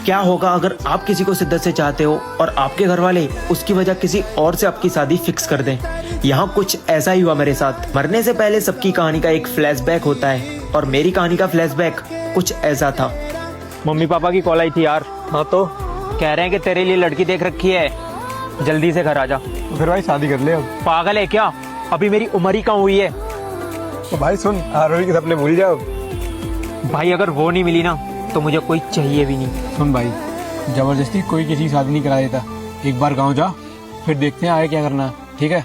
क्या होगा अगर आप किसी को शिद्दत से चाहते हो और आपके घर वाले उसकी वजह किसी और से आपकी शादी फिक्स कर दें। यहाँ कुछ ऐसा ही हुआ मेरे साथ। मरने से पहले सबकी कहानी का एक फ्लैशबैक होता है और मेरी कहानी का फ्लैशबैक कुछ ऐसा था। मम्मी पापा की कॉल आई थी यार। हाँ तो कह रहे हैं कि तेरे लिए लड़की देख रखी है, जल्दी से घर आ जा। फिर भाई शादी कर ले अब। पागल है क्या? अभी मेरी उम्र ही कहाँ हुई है। तो भाई सुन, आरोही के सपने भूल जाओ। भाई अगर वो नहीं मिली ना तो मुझे कोई चाहिए भी नहीं। सुन भाई, जबरदस्ती कोई किसी की शादी नहीं करा देता। एक बार गाँव जा, फिर देखते हैं आगे क्या करना है, ठीक है?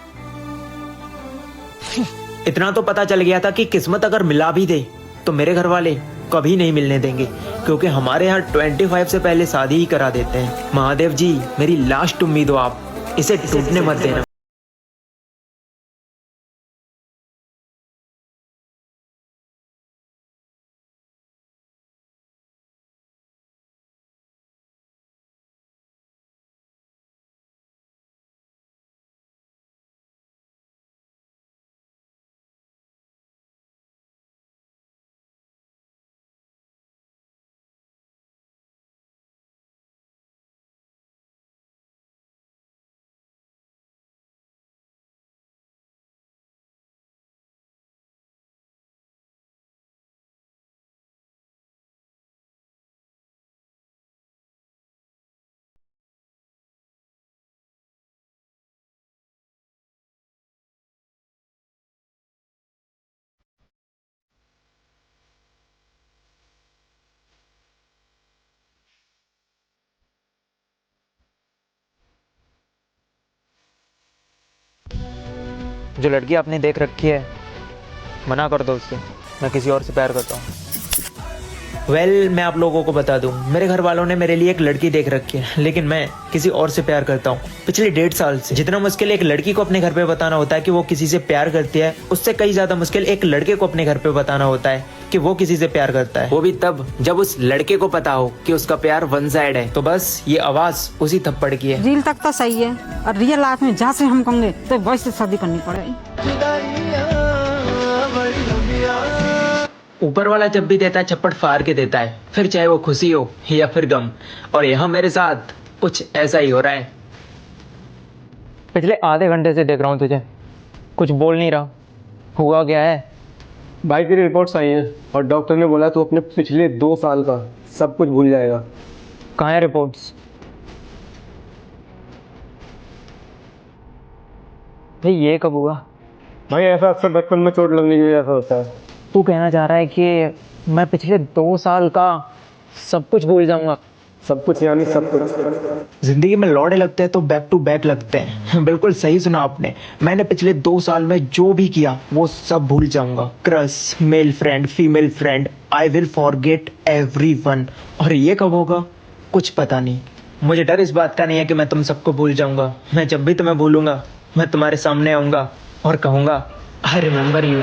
इतना तो पता चल गया था कि किस्मत अगर मिला भी दे तो मेरे घर वाले कभी नहीं मिलने देंगे, क्योंकि हमारे यहाँ 25 से पहले शादी ही करा देते हैं। महादेव जी, मेरी लास्ट उम्मीद हो आप, इसे टूटने मत देना। जो लड़की आपने देख रखी है, मना कर दो उससे। मैं किसी और से प्यार करता हूँ। मैं आप लोगों को बता दूं, मेरे घर वालों ने मेरे लिए एक लड़की देख रखी है, लेकिन मैं किसी और से प्यार करता हूँ पिछले 1.5 साल से। जितना मुश्किल एक लड़की को अपने घर पे बताना होता है कि वो किसी से प्यार करती है, उससे कई ज्यादा मुश्किल एक लड़के को अपने घर पे बताना होता है कि वो किसी से प्यार करता है, वो भी तब जब उस लड़के को पता हो कि उसका प्यार वन साइड है। तो बस ये आवाज उसी थप्पड़ की है। रील तक तो सही है, और रियल लाइफ में जहाँ से हम कहेंगे तो वैसे शादी करनी पड़ेगी। ऊपर वाला जब भी देता है छप्पड़ फाड़ के देता है, फिर चाहे वो खुशी हो या फिर गम। और यहाँ मेरे साथ कुछ ऐसा ही हो रहा है। पिछले आधे घंटे से देख रहा हूँ तुझे, कुछ बोल नहीं रहा। हुआ क्या है? भाई तेरी रिपोर्ट्स आई हैं और डॉक्टर ने बोला तू अपने पिछले 2 साल का सब कुछ भूल जाएगा। कहाँ है रिपोर्ट्स? भाई ये कब हुआ? भाई ऐसा अक्सर बचपन में चोट लगने की वजह से होता है। तू कहना चाह रहा है कि मैं पिछले 2 साल का सब कुछ भूल जाऊंगा? सब कुछ यानी सब कुछ। जिंदगी में लौड़े लगते हैं तो बैक टू बैक लगते हैं। बिल्कुल सही सुना आपने। मैंने पिछले 2 साल में जो भी किया वो सब भूल जाऊंगा। Crush, male friend, female friend, I will forget everyone. और ये कब होगा कुछ पता नहीं। मुझे डर इस बात का नहीं है कि मैं तुम सबको भूल जाऊंगा। मैं जब भी तुम्हें भूलूंगा मैं तुम्हारे सामने आऊंगा और कहूंगा आई रिमेम्बर यू।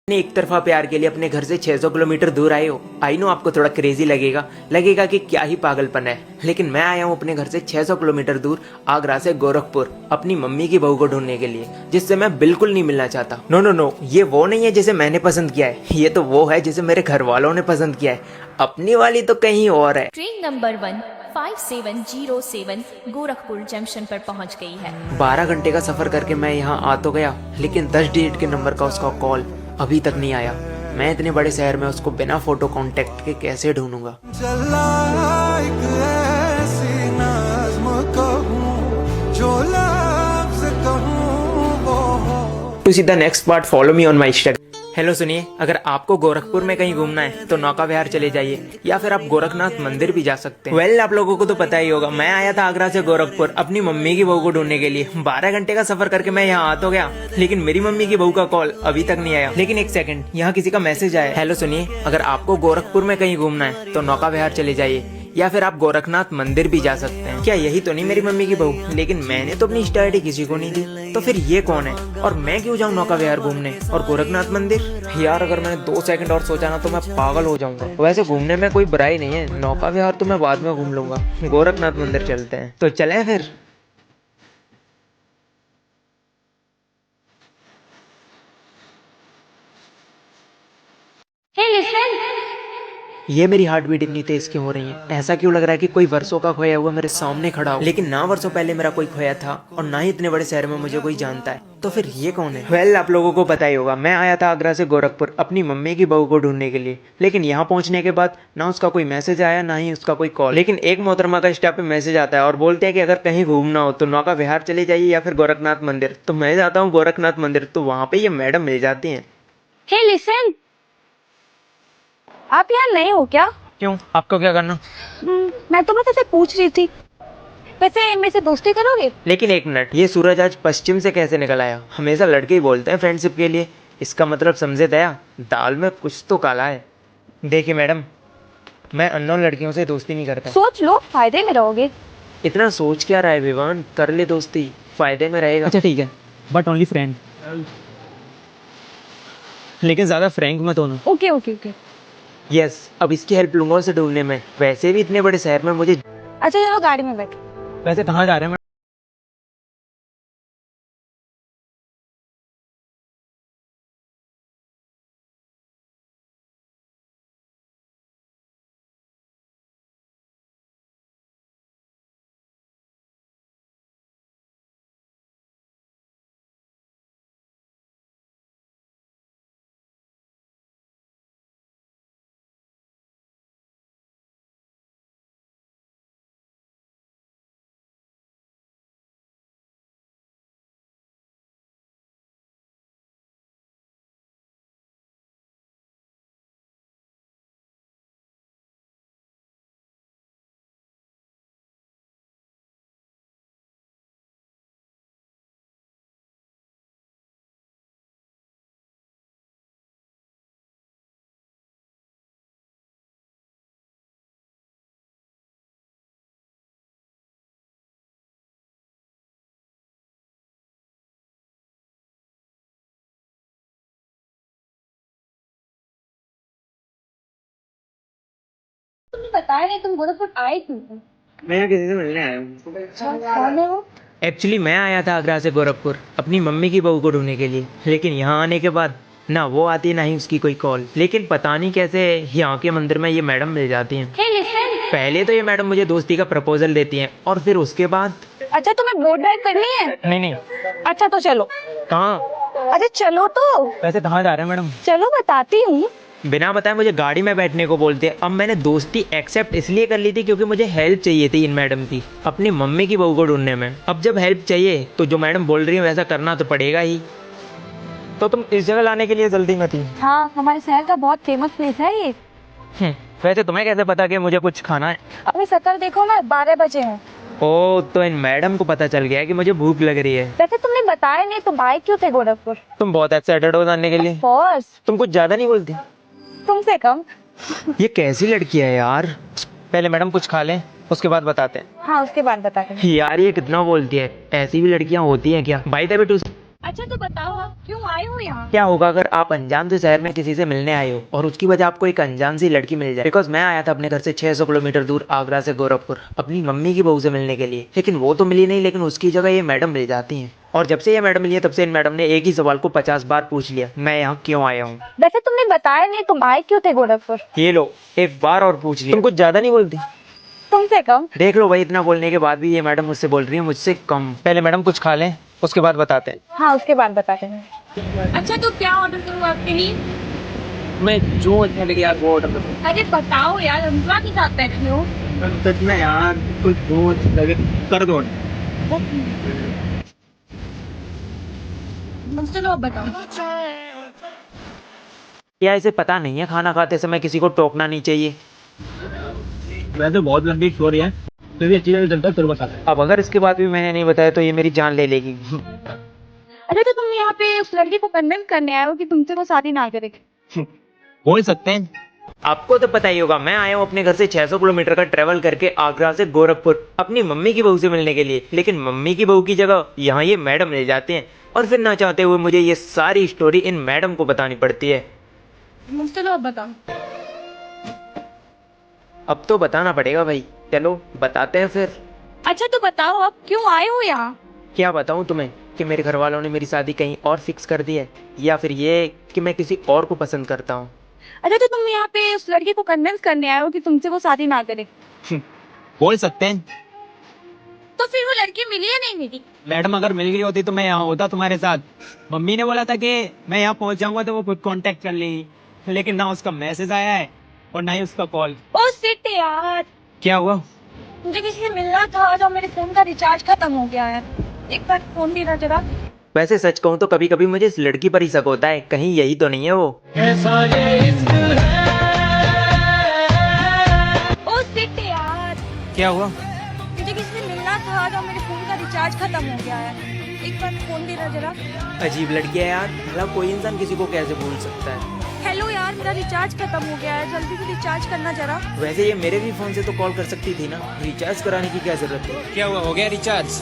एक तरफा प्यार के लिए अपने घर से 600 किलोमीटर दूर आए हो। आई नो आपको थोड़ा क्रेजी लगेगा कि क्या ही पागलपन है, लेकिन मैं आया हूँ अपने घर से 600 किलोमीटर दूर, आगरा से गोरखपुर, अपनी मम्मी की बहू को ढूंढने के लिए, जिससे मैं बिल्कुल नहीं मिलना चाहता। नो, ये वो नहीं है जिसे मैंने पसंद किया है, ये तो वो है जिसे मेरे घर वालों ने पसंद किया है। अपनी वाली तो कहीं और है। ट्रेन नंबर 15707 गोरखपुर जंक्शन पर पहुंच गई है। 12 घंटे का सफर करके मैं यहाँ आ तो गया, लेकिन 10 डिजिट के नंबर का उसका कॉल अभी तक नहीं आया। मैं इतने बड़े शहर में उसको बिना फोटो कांटेक्ट के कैसे ढूंढूंगा? To see the next part follow me on my Instagram. Hello सुनिए, अगर आपको गोरखपुर में कहीं घूमना है तो नौका विहार चले जाइए या फिर आप गोरखनाथ मंदिर भी जा सकते हैं। वेल, आप लोगों को तो पता ही होगा, मैं आया था आगरा से गोरखपुर अपनी मम्मी की बहू को ढूंढने के लिए। 12 घंटे का सफर करके मैं यहाँ आ तो गया, लेकिन मेरी मम्मी की बहू का कॉल अभी तक नहीं आया। लेकिन एक सेकंड, यहाँ किसी का मैसेज आया। हेलो सुनिए, अगर आपको गोरखपुर में कहीं घूमना है तो नौका विहार चले जाइए या फिर आप गोरखनाथ मंदिर भी जा सकते हैं। क्या यही तो नहीं मेरी मम्मी की बहू? लेकिन मैंने तो अपनी इंस्टा आईडी किसी को नहीं दी, तो फिर ये कौन है और मैं क्यों जाऊँ नौका विहार घूमने और गोरखनाथ मंदिर? यार, अगर मैंने 2 सेकंड और सोचा ना तो मैं पागल हो जाऊंगा। वैसे घूमने में कोई बुराई नहीं है, नौका विहार तो मैं बाद में घूम लूंगा, गोरखनाथ मंदिर चलते हैं। तो चलें फिर। ये मेरी हार्ट बीट इतनी तेज क्यों हो रही है? ऐसा क्यों लग रहा है कि कोई वर्षों का खोया हुआ मेरे सामने खड़ा हो? लेकिन ना वर्षों पहले मेरा कोई खोया था और ना ही इतने बड़े शहर में मुझे कोई जानता है, तो फिर ये कौन है? वेल, आप लोगों को पता ही होगा, मैं आया था आगरा से गोरखपुर अपनी मम्मी की बहू को ढूंढने के लिए। लेकिन यहाँ पहुंचने के बाद ना उसका कोई मैसेज आया ना ही उसका कोई कॉल। लेकिन एक मोहतरमा का इंस्टा पे मैसेज आता है और बोलते हैं कि अगर कहीं घूमना हो तो नौका विहार चले जाइए या फिर गोरखनाथ मंदिर। तो मैं जाता हूँ गोरखनाथ मंदिर, तो वहाँ पे ये मैडम मिल जाती है। हे लिसन, आप यहाँ नए हो क्या? क्यों, आपको क्या करना? मैं तो बस ऐसे पूछ रही थी। वैसे मेरे से दोस्ती करोगे? लेकिन एक मिनट, ये सूरज आज पश्चिम से कैसे निकल आया? हमेशा लड़के ही बोलते हैं फ्रेंडशिप के लिए, इसका मतलब समझे दया, दाल में कुछ तो काला है। देखिए मैडम, मैं अननोन लड़कियों से दोस्ती नहीं करता। सोच लो, फायदे में रहोगे। इतना सोच क्या रहा है विवान? कर ले दोस्ती, फायदे में रहेगा। अच्छा ठीक है, बट ओनली फ्रेंड, लेकिन ज्यादा फ्रैंक मत होना। Okay okay okay. यस, अब इसकी हेल्प लूंगा उसे ढूंढने में। वैसे भी इतने बड़े शहर में मुझे। अच्छा चलो गाड़ी में बैठो। वैसे कहाँ जा रहे हैं? तुमने बताया नहीं, तुम गोरखपुर आए क्यों? मैं यहाँ किसी से मिलने आया हूँ। कौन है वो? एक्चुअली मैं आया था आगरा से गोरखपुर अपनी मम्मी की बहू को ढूंढने के लिए, लेकिन यहाँ आने के बाद ना वो आती ना ही उसकी कोई कॉल। लेकिन पता नहीं कैसे यहाँ के मंदिर में ये मैडम मिल जाती हैं। हे लिसन, पहले तो ये मैडम मुझे दोस्ती का प्रपोजल देती हैं और फिर उसके बाद। अच्छा तुम्हें बोट ड्राइव करनी है? नहीं नहीं। अच्छा तो चलो। कहाँ? अच्छा चलो तो। वैसे कहाँ जा रहे हैं मैडम? चलो बताती हूँ। बिना बताए मुझे गाड़ी में बैठने को बोलते हैं। अब मैंने दोस्ती एक्सेप्ट इसलिए कर ली थी क्योंकि मुझे हेल्प चाहिए थी इन मैडम की अपनी मम्मी की बहू को ढूंढने में। अब जब हेल्प चाहिए तो जो मैडम बोल रही है वैसा करना तो पड़ेगा ही। तो तुम इस जगह लाने के लिए जल्दी में थी? हाँ, हमारे शहर का बहुत फेमस प्लेस है ये। वैसे तुम्हें कैसे पता कि मुझे कुछ खाना है? अपनी शक्ल देखो ना, 12 बजे हैं। ओ, तो इन मैडम को पता चल गया कि मुझे भूख लग रही है। वैसे तुमने बताया नहीं, तुम आए क्यों थे गोरखपुर? तुम बहुत एक्साइटेड हो जाने के लिए। Of course, तुम कुछ ज्यादा नहीं बोलती। तुमसे कम। ये कैसी लड़की है यार? पहले मैडम कुछ खा लें, उसके बाद बताते हैं। हाँ उसके बाद बताते हैं। यार ये कितना बोलती है, ऐसी भी लड़कियां होती हैं क्या? बाय द वे टू, अच्छा तो बताओ आप क्यों आए हो यहाँ? क्या होगा अगर आप अनजान से शहर में किसी से मिलने आए हो और उसकी वजह आपको एक अनजान सी लड़की मिल जाए? बिकॉज मैं आया था अपने घर से 600 किलोमीटर दूर आगरा से गोरखपुर अपनी मम्मी की बहू से मिलने के लिए, लेकिन वो तो मिली नहीं, लेकिन उसकी जगह ये मैडम मिल जाती हैं। और जब से ये मैडम मिली है तब से इन मैडम ने एक ही सवाल को 50 बार पूछ लिया, मैं यहाँ क्यों आया हूँ। वैसे तुमने बताया नहीं, तुम आए क्यों थे गोरखपुर? ये लो, एक बार और पूछ लिया। तुम कुछ ज्यादा नहीं बोलती। तुमसे कम। देख लो भाई, इतना बोलने के बाद भी ये मैडम मुझसे बोल रही है मुझसे कम। पहले मैडम कुछ खा लें, उसके बाद बताते हैं। हाँ उसके बाद बताते हैं। अच्छा तो क्या ऑर्डर करूँ आपके लिए? मैं जो अच्छा लगे यार वो ऑर्डर करूँ। अरे बताओ यार, अंतरा के साथ बैठे हो। सच में यार, कुछ जो अच्छा लगे कर दो। चलो अब बताओ। क्या इसे पता नहीं है खाना खाते समय किसी को टोकना नहीं चाहिए? वैसे बहुत लंबी स्टोरी है, फिर भी अच्छी तरह चलता है, फिर बताते हैं। अब अगर इसके बाद भी मैंने नहीं बताया तो ये मेरी जान ले लेगी। अच्छा तो तुम यहाँ पे उस लड़की को कन्विंस करने आए हो कि तुमसे वो शादी ना करे? बोल सकते हैं। आपको तो पता ही होगा, मैं आया हूँ अपने घर से 600 किलोमीटर का ट्रेवल करके आगरा से गोरखपुर अपनी मम्मी की बहू से मिलने के लिए, लेकिन मम्मी की बहू की जगह यहाँ ये मैडम ले जाते हैं और फिर ना चाहते हुए मुझे ये सारी स्टोरी इन मैडम को बतानी पड़ती है। चलो अब बताओ। अब तो बताना पड़ेगा भाई, चलो बताते हैं फिर। अच्छा तो बताओ अब क्यों आए हो यहाँ? क्या बताऊँ तुम्हें कि मेरे घर वालों ने मेरी शादी कहीं और फिक्स कर दी है, या फिर ये कि मैं किसी और को पसंद करता हूँ। अच्छा तो तुम यहाँ पे उस लड़की को कन्विंस करने आए हो कि तुमसे वो शादी ना करे? बोल सकते हैं। तो फिर वो लड़की मिली या नहीं मिली? मैडम अगर मिल गई होती तो मैं यहाँ होता तुम्हारे साथ। मम्मी ने बोला था कि मैं यहाँ पहुँच जाऊंगा तो वो खुद कांटेक्ट कर लेगी, लेकिन ना उसका मैसेज आया है और ना ही उसका कॉल। ओ शिट यार, क्या हुआ? मुझे किसी से मिलना था जो मेरे फोन का रिचार्ज खत्म हो गया है। एक बार फोन देना जरा। वैसे सच कहूँ तो कभी कभी मुझे इस लड़की पर ही शक होता है, कहीं यही तो नहीं है वो। ओ शिट यार, क्या हुआ? मुझे किसी से मिलना था जो मेरे फोन का रिचार्ज खत्म हो गया है। एक बार फोन देना जरा। अजीब लड़की है यार, भला कोई इंसान किसी को कैसे भूल सकता है। हेलो यार, मेरा रिचार्ज खत्म हो गया है, जल्दी से रिचार्ज करना जरा। वैसे ये मेरे भी फोन से तो कॉल कर सकती थी ना, रिचार्ज कराने की क्या जरूरत है। क्या हुआ? हो गया रिचार्ज?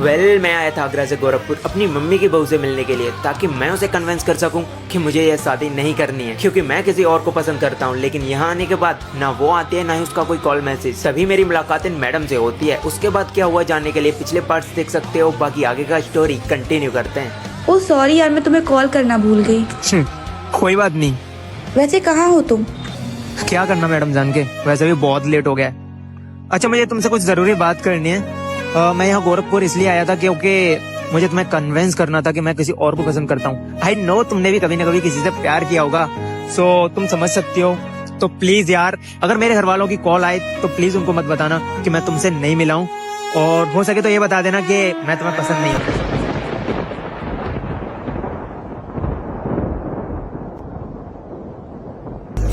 वेल, मैं आया था आगरा से गोरखपुर अपनी मम्मी की बहू से मिलने के लिए, ताकि मैं उसे कन्विंस कर सकूं कि मुझे यह शादी नहीं करनी है, क्योंकि मैं किसी और को पसंद करता हूं। लेकिन यहाँ आने के बाद ना वो आती है ना ही उसका कोई कॉल मैसेज। सभी मेरी मुलाकात इन मैडम से होती है। उसके बाद क्या हुआ जानने के लिए पिछले पार्ट्स देख सकते हो, बाकी आगे का स्टोरी कंटिन्यू करते हैं। ओ सॉरी यार, मैं तुम्हें कॉल करना भूल गई। कोई बात नहीं। वैसे कहाँ हो तुम? क्या करना मैडम जान के, वैसे भी बहुत लेट हो गया। अच्छा, मुझे तुमसे कुछ जरूरी बात करनी है। मैं यहाँ गोरखपुर इसलिए आया था क्योंकि मुझे तुम्हें कन्विंस करना था कि मैं किसी और को पसंद करता हूँ। आई नो तुमने भी कभी ना कभी किसी से प्यार किया होगा, सो तुम समझ सकती हो। तो प्लीज यार, अगर मेरे घर वालों की कॉल आए तो प्लीज उनको मत बताना कि मैं तुमसे नहीं मिला हूँ, और हो सके तो ये बता देना कि मैं तुम्हें पसंद नहीं हूँ।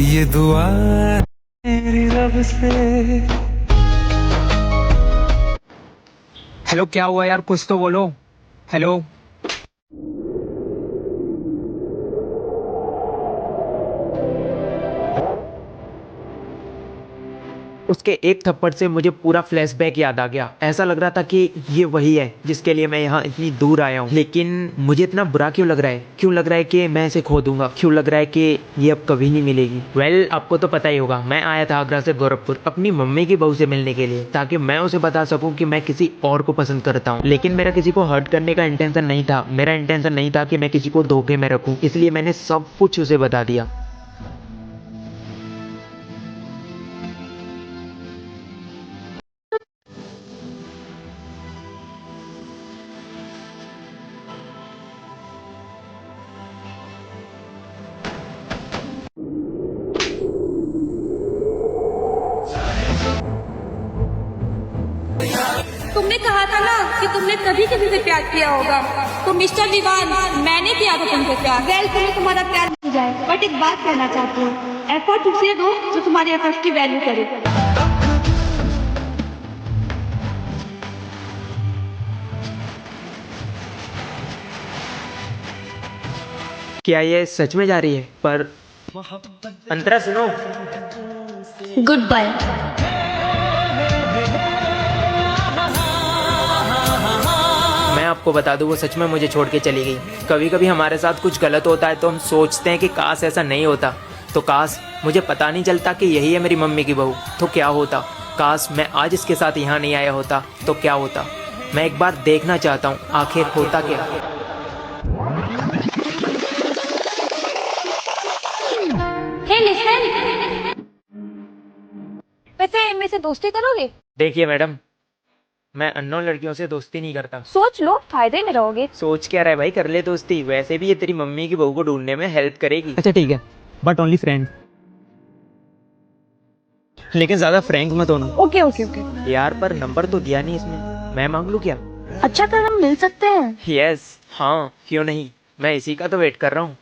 ये दुआ मेरी रब से। हेलो, क्या हुआ यार? कुछ तो बोलो। हेलो। उसके एक थप्पड़ से मुझे पूरा फ्लैशबैक याद आ गया। ऐसा लग रहा था कि ये वही है जिसके लिए मैं यहाँ इतनी दूर आया हूँ। लेकिन मुझे इतना बुरा क्यों लग रहा है? क्यों लग रहा है कि मैं इसे खो दूंगा? क्यों लग रहा है कि ये अब कभी नहीं मिलेगी? वेल, आपको तो पता ही होगा, मैं आया था आगरा से गोरखपुर अपनी मम्मी की बहू से मिलने के लिए, ताकि मैं उसे बता सकूं कि मैं किसी और को पसंद करता हूँ। लेकिन मेरा किसी को हर्ट करने का इंटेंशन नहीं था। मेरा इंटेंशन नहीं था कि मैं किसी को धोखे में रखूँ, इसलिए मैंने सब कुछ उसे बता दिया। तुमने कहा था ना कि तुमने कभी किसी से प्यार किया होगा, तो मिस्टर विवान, मैंने किया था तुमसे प्यार। वेल, तुम्हें तुम्हारा प्यार मिल जाए, बट एक बात कहना चाहती हूँ, एफर्ट उसे दो जो तुम्हारे एफर्ट की वैल्यू करे। क्या ये सच में जा रही है? पर अंतरा सुनो। Good bye. मैं आपको बता दूं, वो सच में मुझे छोड़ के चली गई। कभी कभी हमारे साथ कुछ गलत होता है तो हम सोचते हैं कि काश ऐसा नहीं होता, तो काश मुझे पता नहीं चलता कि यही है मेरी मम्मी की बहू, तो क्या होता? काश मैं आज इसके साथ यहाँ नहीं आया होता तो क्या होता? मैं एक बार देखना चाहता हूँ आखिर होता क्या। हे लिसन, वैसे इनमें से दोस्ती करोगे? देखिए मैडम, मैं अननोन लड़कियों से दोस्ती नहीं करता। सोच लो, फायदे में रहोगे। सोच क्या रहा है भाई, कर ले दोस्ती। वैसे भी ये तेरी मम्मी की बहू को ढूंढने में हेल्प करेगी। अच्छा ठीक है, बट ओनली फ्रेंड, लेकिन ज्यादा फ्रैंक मत होना। Okay okay okay. यार पर नंबर तो दिया नहीं इसने। मैं मांग लूँ क्या? अच्छा कल हम मिल सकते हैं? यस, हाँ क्यों नहीं, मैं इसी का तो वेट कर रहा हूँ।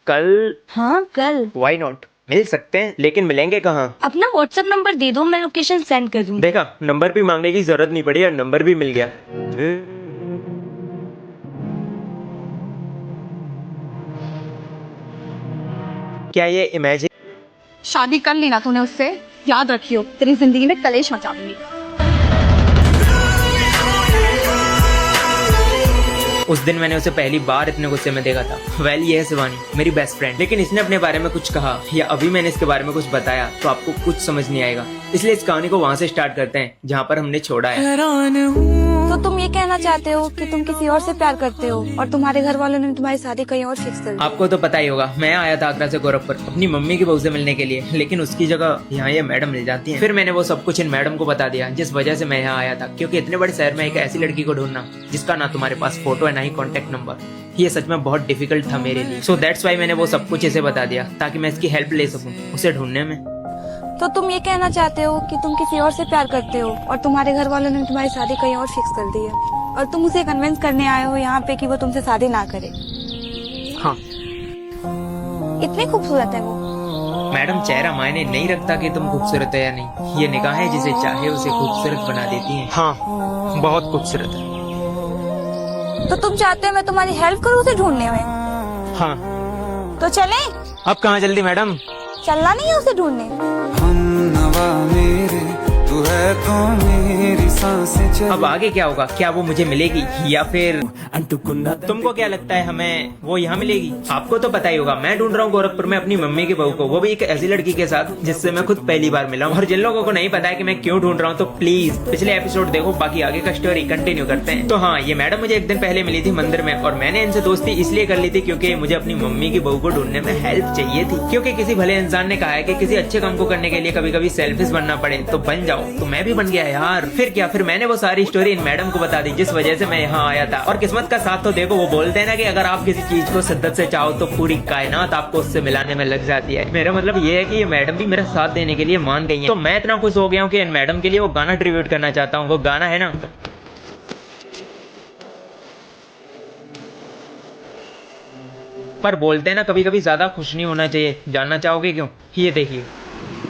कल? हाँ कल। व्हाई नॉट, मिल सकते हैं लेकिन मिलेंगे कहाँ? अपना व्हाट्सएप नंबर दे दो, मैं लोकेशन सेंड कर दूँ। देखा, नंबर भी मांगने की जरूरत नहीं पड़ी और नंबर भी मिल गया। क्या ये इमेजिन? शादी कर ली ना तूने उससे, याद रखियो तेरी जिंदगी में कलेश मचा दूंगी। उस दिन मैंने उसे पहली बार इतने गुस्से में देखा था। वेल, ये है शिवानी, मेरी बेस्ट फ्रेंड। लेकिन इसने अपने बारे में कुछ कहा या अभी मैंने इसके बारे में कुछ बताया तो आपको कुछ समझ नहीं आएगा, इसलिए इस कहानी को वहाँ से स्टार्ट करते हैं जहाँ पर हमने छोड़ा है। तो तुम ये कहना चाहते हो कि तुम किसी और से प्यार करते हो और तुम्हारे घर वालों ने तुम्हारी शादी कहीं और फिक्स कर दी? आपको तो पता ही होगा, मैं आया था आगरा से गोरखपुर अपनी मम्मी की बहू से मिलने के लिए, लेकिन उसकी जगह यहाँ ये मैडम मिल जाती है। फिर मैंने वो सब कुछ इन मैडम को बता दिया, जिस वजह से मैं यहाँ आया था, क्योंकि इतने बड़े शहर में एक ऐसी लड़की को ढूंढना जिसका ना तुम्हारे पास फोटो है ना ही कॉन्टेक्ट नंबर, ये सच में बहुत डिफिकल्ट था मेरे लिए। सो दैट्स वाई मैंने वो सब कुछ इसे बता दिया ताकि मैं इसकी हेल्प ले सकूँ उसे ढूंढने में। तो तुम ये कहना चाहते हो कि तुम किसी और से प्यार करते हो और तुम्हारे घर वालों ने तुम्हारी शादी कहीं और फिक्स कर दी है और तुम उसे कन्विंस करने आए हो यहाँ पे कि वो तुमसे शादी ना करे? हाँ इतनी खूबसूरत है वो? मैडम, चेहरा मायने नहीं रखता कि तुम खूबसूरत है या नहीं, ये निगाहें जिसे चाहे उसे खूबसूरत बना देती हैं। हाँ, बहुत खूबसूरत है। तो तुम चाहते हो मैं तुम्हारी हेल्प करूँ उसे ढूंढने में? हाँ। तो चले? अब कहाँ जल्दी मैडम? चलना नहीं है उसे ढूंढने? हम नवा मेरे, तू है तो मेरी सांसें चली। अब आगे क्या होगा? क्या वो मुझे मिलेगी या फिर तुमको क्या लगता है हमें वो यहाँ मिलेगी? आपको तो पता ही होगा, मैं ढूंढ रहा हूँ गोरखपुर में अपनी मम्मी की बहू को, वो भी एक ऐसी लड़की के साथ जिससे मैं खुद पहली बार मिला हूँ। और जिन लोगों को नहीं पता है कि मैं क्यों ढूंढ रहा हूँ तो प्लीज पिछले एपिसोड देखो, बाकी आगे का स्टोरी कंटिन्यू करते हैं। तो हाँ, ये मैडम मुझे एक दिन पहले मिली थी मंदिर में और मैंने इनसे दोस्ती इसलिए कर ली थी क्योंकि मुझे अपनी मम्मी की बहू को ढूंढने में हेल्प चाहिए थी। क्योंकि किसी भले इंसान ने कहा है कि किसी अच्छे काम को करने के लिए कभी कभी सेल्फिश बनना पड़े तो बन जाओ, तो मैं भी बन गया यार। फिर क्या, फिर मैंने वो सारी स्टोरी इन मैडम को बता दी जिस वजह से मैं यहाँ आया था। और किस्मत का साथ तो देखो, वो बोलते हैं ना कि अगर आप किसी चीज को शिद्दत से चाहो तो पूरी कायनात आपको उससे मिलाने में लग जाती है। मेरा मतलब ये है कि ये मैडम भी मेरा साथ देने के लिए मान गई हैं। तो मैं इतना खुश हो गया हूँ कि इन मैडम के लिए वो गाना ट्रिब्यूट करना चाहता हूँ। वो गाना है ना, पर बोलते हैं ना कभी कभी ज्यादा खुश नहीं होना चाहिए। जानना चाहोगे क्यों? ये देखिए।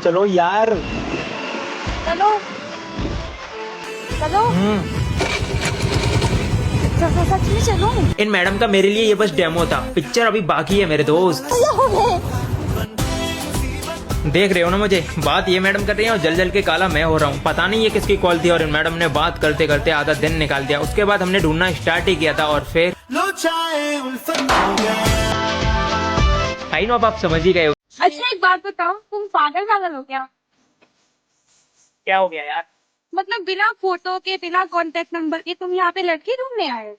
चलो यार। चलो चलो सच में चलो। इन मैडम का मेरे लिए ये बस डेमो था, पिक्चर अभी बाकी है मेरे दोस्त। देख रहे हो ना मुझे, बात ये मैडम कर रही है और जल जल के काला मैं हो रहा हूँ। पता नहीं ये किसकी कॉल थी और इन मैडम ने बात करते करते आधा दिन निकाल दिया। उसके बाद हमने ढूंढना स्टार्ट ही किया था और फिर आई नो, अब आप समझ ही गए हो। अच्छा एक बात बताओ, तुम पागल पागल हो क्या? क्या हो गया यार? मतलब बिना फोटो के, बिना कांटेक्ट नंबर के तुम यहाँ पे लड़की ढूंढने आए हो?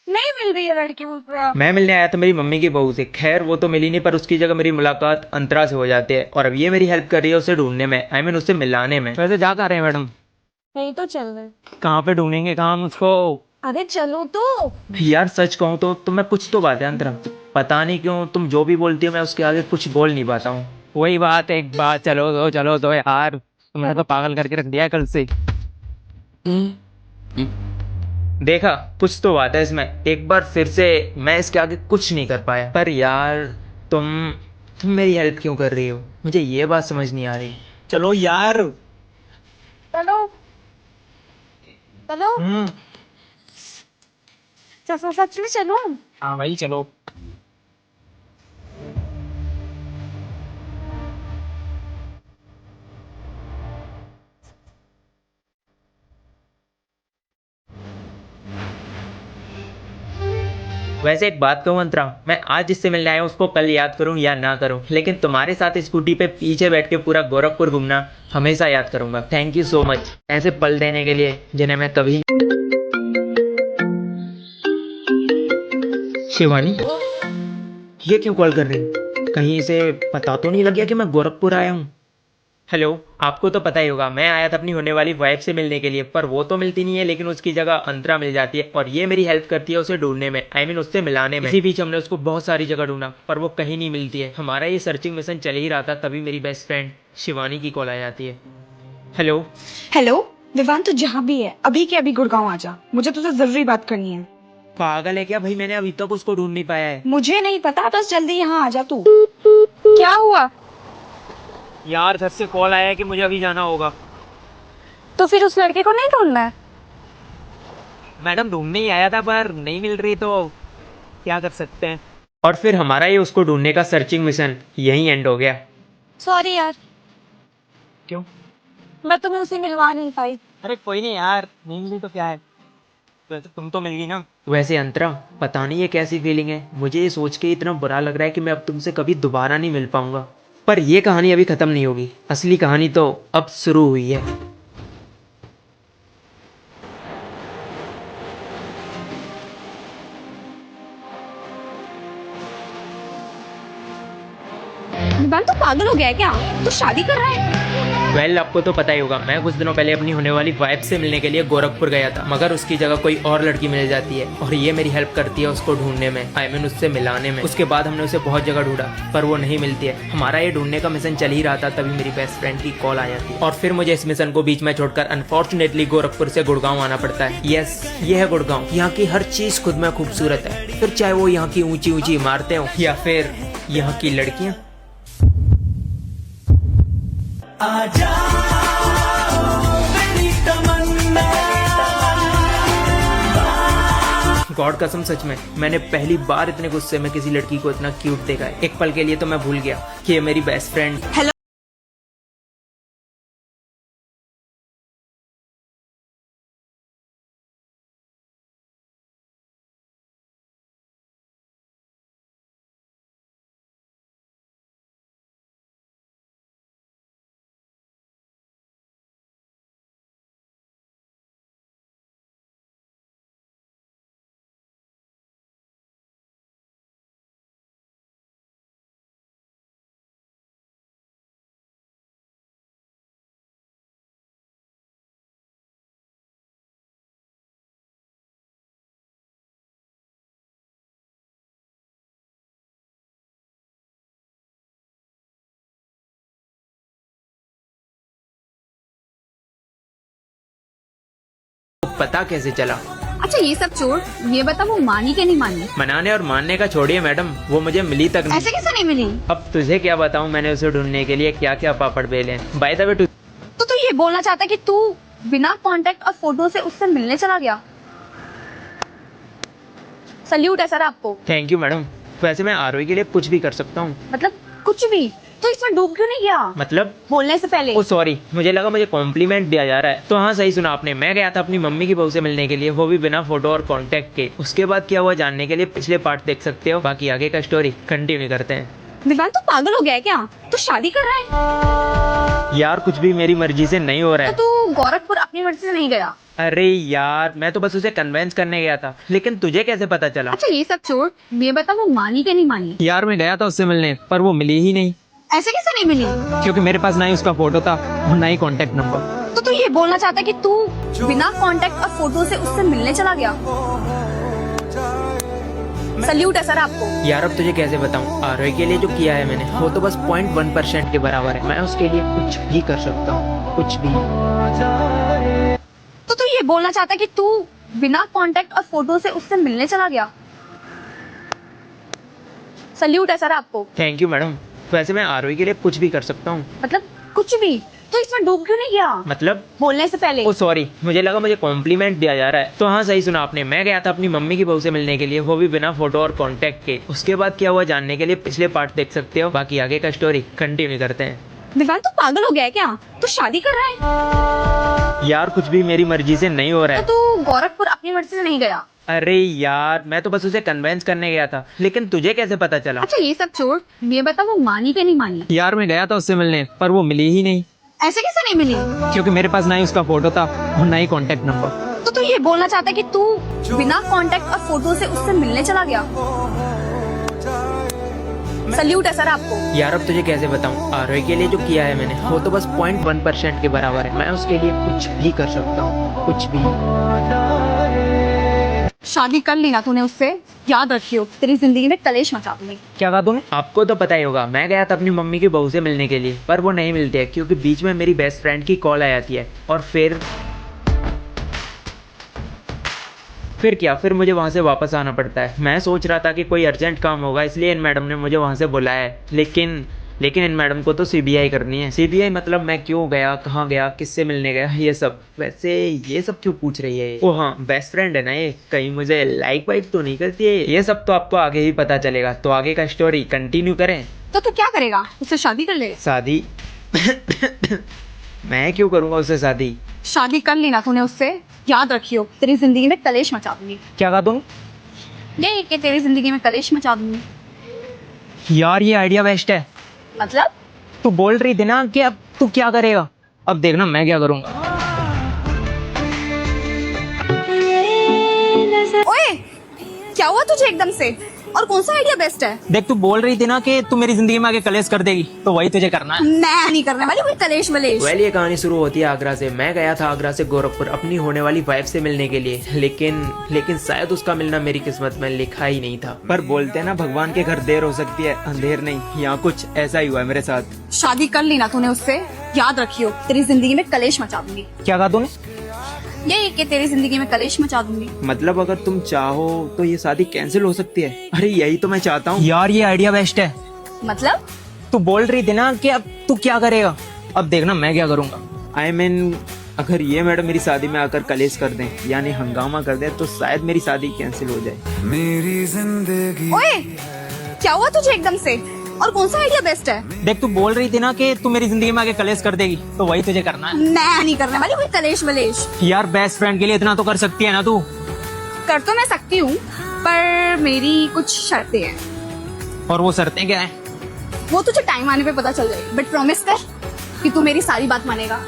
नहीं मिल रही है लड़की मुझे। मैं मिलने आया था मेरी मम्मी की बहू से। खैर वो तो मिली नहीं, पर उसकी जगह मेरी मुलाकात अंतरा से हो जाती है और अब ये मेरी हेल्प कर रही है उसे ढूंढने में, आई मीन उससे मिलाने में। वैसे जा कहाँ रहे हैं मैडम? नहीं तो चल रहे। कहाँ पे ढूंढेंगे, कहाँ हम उसको? अरे चलो तो। यार सच कहूँ तो मैं कुछ तो बात है अंतरा, पता नहीं क्यों तुम जो भी बोलती हो मैं उसके आगे कुछ बोल नहीं पाता हूँ। वही बात, एक बात, चलो दो यार, तुमने तो पागल करके रख दिया है कल से। देखा, कुछ तो बात है इसमें। एक बार फिर से मैं इसके आगे कुछ नहीं कर पाया। पर यार तुम मेरी हेल्प क्यों कर रही हो? मुझे ये बात समझ नहीं आ रही। चलो यार। चलो चलो चलो, सच में चलो। हाँ भाई चलो। वैसे एक बात कहूँ अंतरा, मैं आज जिससे मिलने आया हूँ उसको कल याद करूँ या ना करूँ, लेकिन तुम्हारे साथ स्कूटी पे पीछे बैठ के पूरा गोरखपुर घूमना हमेशा याद करूंगा। थैंक यू सो मच ऐसे पल देने के लिए जिन्हें मैं कभी। शिवानी, ये क्यों कॉल कर रही? कहीं इसे पता तो नहीं लग गया कि मैं गोरखपुर आया हूँ? हेलो, आपको तो पता ही होगा मैं आया था अपनी होने वाली वाइफ से मिलने के लिए, पर वो तो मिलती नहीं है, लेकिन उसकी जगह अंतरा मिल जाती है और ये मेरी हेल्प करती है उसे ढूंढने में, आई मीन उससे मिलाने में। इसी बीच हमने उसको बहुत सारी जगह ढूंढा पर वो कहीं नहीं मिलती है। हमारा ये सर्चिंग मिशन चल ही रहा था, तभी मेरी बेस्ट फ्रेंड शिवानी की कॉल आ जाती है। हेलो हेलो, विवान तो जहाँ भी है अभी के अभी गुड़गांव आ जा, मुझे तुझसे जरूरी बात करनी है। पागल है क्या भाई, मैंने अभी तक उसको ढूंढ नहीं पाया है। मुझे नहीं पता, बस जल्दी यहाँ आ जा तू। क्या हुआ? यार घर से कॉल आया है कि मुझे अभी जाना होगा। तो फिर उस लड़के को नहीं ढूंढना है? मैडम ढूंढने ही आया था पर नहीं मिल रही तो क्या कर सकते हैं। और फिर हमारा ये उसको ढूंढने का सर्चिंग मिशन यहीं एंड हो गया। सॉरी यार, क्यों? मैं तुम्हें उसे मिलवा नहीं पाई। अरे कोई नहीं यार, नहीं मिली तो क्या है, वैसे तुम तो मिल गई ना। वैसे अंतरा, पता नहीं ये कैसी फीलिंग है, मुझे ये सोच के इतना बुरा लग रहा है कि मैं अब तुमसे कभी दोबारा नहीं मिल पाऊंगा। पर ये कहानी अभी खत्म नहीं होगी, असली कहानी तो अब शुरू हुई है। विवान तो पागल हो गया है क्या? तू शादी कर रहा है? वेल आपको तो पता ही होगा, मैं कुछ दिनों पहले अपनी होने वाली वाइफ से मिलने के लिए गोरखपुर गया था, मगर उसकी जगह कोई और लड़की मिल जाती है और ये मेरी हेल्प करती है उसको ढूंढने में, आई मीन उससे मिलाने में। उसके बाद हमने उसे बहुत जगह ढूंढा पर वो नहीं मिलती है। हमारा ये ढूंढने का मिशन चल ही रहा था, तभी मेरी बेस्ट फ्रेंड की कॉल आ जाती है और फिर मुझे इस मिशन को बीच में छोड़कर अनफॉर्चुनेटली गोरखपुर से गुड़गांव आना पड़ता है। यस, ये है गुड़गांव। यहाँ की हर चीज खुद में खूबसूरत है, फिर चाहे वो यहाँ की ऊंची ऊंची इमारतें हो या फिर यहाँ की लड़कियाँ। गॉड कसम सच में मैंने पहली बार इतने गुस्से में किसी लड़की को इतना क्यूट देखा है। एक पल के लिए तो मैं भूल गया कि ये मेरी बेस्ट फ्रेंड। हेलो, पता कैसे चला? अच्छा ये सब छोड़, ये बता वो मानी कि नहीं मानी? मनाने और मानने का छोड़िए मैडम, वो मुझे मिली तक नहीं। ऐसे कैसे नहीं मिली? अब तुझे क्या बताऊं, मैंने उसे ढूंढने के लिए क्या क्या पापड़ बेले। बाय द वे तो तू ये बोलना चाहता है कि तू बिना कांटेक्ट और फोटो से उससे मिलने चला गया? सल्यूट है सर आपको। Thank you madam. वैसे मैं आरोही के लिए कुछ भी कर सकता हूँ। मतलब कुछ भी? तो इसमें डूब क्यों नहीं गया मतलब बोलने से पहले? ओ सॉरी, मुझे लगा मुझे कॉम्प्लीमेंट दिया जा रहा है। तो हाँ सही सुना आपने, मैं गया था अपनी मम्मी की बहू से मिलने के लिए, वो भी बिना फोटो और कांटेक्ट के। उसके बाद क्या हुआ जानने के लिए पिछले पार्ट देख सकते हो, बाकी आगे का स्टोरी कंटिन्यू करते हैं। विवान तो पागल हो गया है क्या? तू शादी कर रहा है? यार कुछ भी मेरी मर्जी से नहीं हो रहा है। तो तू गोरखपुर अपनी मर्जी से नहीं गया? अरे यार मैं तो बस उसे कन्वेंस करने गया था, लेकिन तुझे कैसे पता चला? अच्छा ये सब छोड़, ये बता वो मानी कि नहीं मानी? यार मैं गया था उससे मिलने पर वो मिली ही नहीं, ऐसे कैसे नहीं मिली? क्योंकि मेरे पास ना ही उसका फोटो था और ना ही कॉन्टेक्ट नंबर। तो तू ये बोलना चाहता है कि तू बिना कांटेक्ट और फोटो से उससे मिलने चला गया? सल्यूट है सर आपको। यार अब तुझे कैसे बताऊं, आरोही के लिए जो किया है मैंने वो तो बस 0.1% के बराबर है। मैं उसके लिए कुछ भी कर सकता हूँ, कुछ भी। तो तू ये बोलना चाहता है कि तू बिना कांटेक्ट और फोटो से उससे मिलने चला गया? सल्यूट है सर आपको। Thank you madam. वैसे मैं आरोही के लिए कुछ भी कर सकता हूँ। मतलब कुछ भी? तो इसमें डूब क्यों नहीं गया मतलब बोलने से पहले? ओ सॉरी, मुझे लगा मुझे कॉम्प्लीमेंट दिया जा रहा है। तो हाँ सही सुना आपने, मैं गया था अपनी मम्मी की बहू से मिलने के लिए, वो भी बिना फोटो और कांटेक्ट के। उसके बाद क्या हुआ जानने के लिए पिछले पार्ट देख सकते हो, बाकी आगे का स्टोरी कंटिन्यू करते हैं। विवान तो पागल हो गया है क्या? तू शादी कर रहा है? यार कुछ भी मेरी मर्जी से नहीं हो रहा है। तो तू गोरखपुर अपनी मर्जी से नहीं गया? अरे यार मैं तो बस उसे कन्वेंस करने गया था, लेकिन तुझे कैसे पता चला? अच्छा ये सब छोड़, ये बता वो मानी कि नहीं मानी? यार मैं गया था उससे मिलने पर वो मिली ही नहीं, ऐसे कैसे नहीं मिली? क्योंकि मेरे पास ना ही उसका फोटो था और ना ही कॉन्टेक्ट नंबर। तो तू ये बोलना चाहता है कि तू बिना कांटेक्ट और फोटो से उससे मिलने चला गया? सल्यूट है सर आपको। यार अब तुझे कैसे बताऊं, आरोही के लिए जो किया है मैंने वो तो बस 0.1% के बराबर है। मैं उसके लिए कुछ भी कर सकता हूँ, कुछ भी। शादी कर ली ना तूने उससे, याद रखियो तेरी जिंदगी में कलेश मचा दूंगी। क्या कहा तूने? आपको तो पता ही होगा, मैं गया था अपनी मम्मी की बहू से मिलने के लिए, पर वो नहीं मिलती है क्योंकि बीच में मेरी बेस्ट फ्रेंड की कॉल आ जाती है और फिर फिर क्या, फिर मुझे वहाँ से वापस आना पड़ता है। मैं सोच रहा था कि कोई अर्जेंट काम होगा, इसलिए इन मैडम ने मुझे वहाँ से बुलाया है, लेकिन इन मैडम को तो सीबीआई करनी है। सीबीआई मतलब मैं क्यों गया, कहाँ गया, किससे मिलने गया, ये सब। वैसे ये सब क्यों पूछ रही है? ओ हाँ, बेस्ट फ्रेंड है ना ये, कहीं मुझे लाइक वाइक तो नहीं करती है? ये सब तो आपको आगे ही पता चलेगा। तो आगे का स्टोरी कंटिन्यू करें। तो तू क्या करेगा, उससे शादी कर ले? शादी? मैं क्यों करूँगा उससे शादी? शादी कर लेना तूने उससे, याद रखियो तेरी जिंदगी में कलेश मचा दूंगी। क्या कहा तुम? ये कि तेरी जिंदगी में कलेश मचा दूंगी। यार ये आइडिया बेस्ट है। मतलब? तू बोल रही थी ना कि अब तू क्या करेगा, अब देखना मैं क्या करूँगा। ओए, क्या हुआ तुझे एकदम से? और कौन सा आइडिया बेस्ट है? देख तू बोल रही थी ना कि तू मेरी जिंदगी में आगे कलेश कर देगी, तो वही तुझे करना है। मैं नहीं करने वाली कोई कलेश वलेश। वेल ये कहानी शुरू होती है आगरा से। मैं गया था आगरा से गोरखपुर अपनी होने वाली वाइफ से मिलने के लिए, लेकिन शायद उसका मिलना मेरी किस्मत में लिखा ही नहीं था। पर बोलते हैं ना, भगवान के घर देर हो सकती है, अंधेर नहीं। यहाँ कुछ ऐसा ही हुआ है मेरे साथ। शादी कर लेना तूने उससे, याद रखियो तेरी जिंदगी में कलेश मचा दूंगी। क्या कहा तूने? यही कि तेरी जिंदगी में कलेश मचा दूंगी। मतलब अगर तुम चाहो तो ये शादी कैंसिल हो सकती है। अरे यही तो मैं चाहता हूँ। यार ये आइडिया बेस्ट है। मतलब? तू बोल रही थी ना कि अब तू क्या करेगा, अब देखना मैं क्या करूँगा। I mean, अगर ये मैडम मेरी शादी में आकर कलेश कर दें, यानी हंगामा कर दें, तो शायद मेरी शादी कैंसिल हो जाए। मेरी जिंदगी ओए, क्या हुआ तुझे एकदम से? और कौन सा आइडिया बेस्ट है? देख तू बोल रही थी ना कि तू मेरी जिंदगी में आगे कलेश कर देगी, तो वही तुझे करना है। मैं नहीं करने वाली कोई कलेश वलेश। यार बेस्ट फ्रेंड के लिए इतना तो कर सकती है ना तू। कर तो मैं सकती हूँ, पर मेरी कुछ शर्तें हैं। और वो शर्तें क्या है? वो तुझे टाइम आने पे पता चल जाएगी, बट प्रॉमिस कर कि तू मेरी सारी बात मानेगा।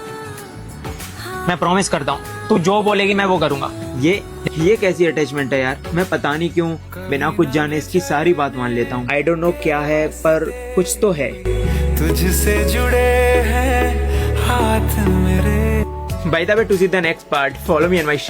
मैं प्रॉमिस करता हूँ, तू जो बोलेगी मैं वो करूँगा। ये कैसी अटैचमेंट है यार? मैं पता नहीं क्यों बिना कुछ जाने इसकी सारी बात मान लेता हूँ। आई डोंट नो क्या है, पर कुछ तो है। तुझसे जुड़े हैं हाथ मेरे। By the way, to see the next part, follow me on my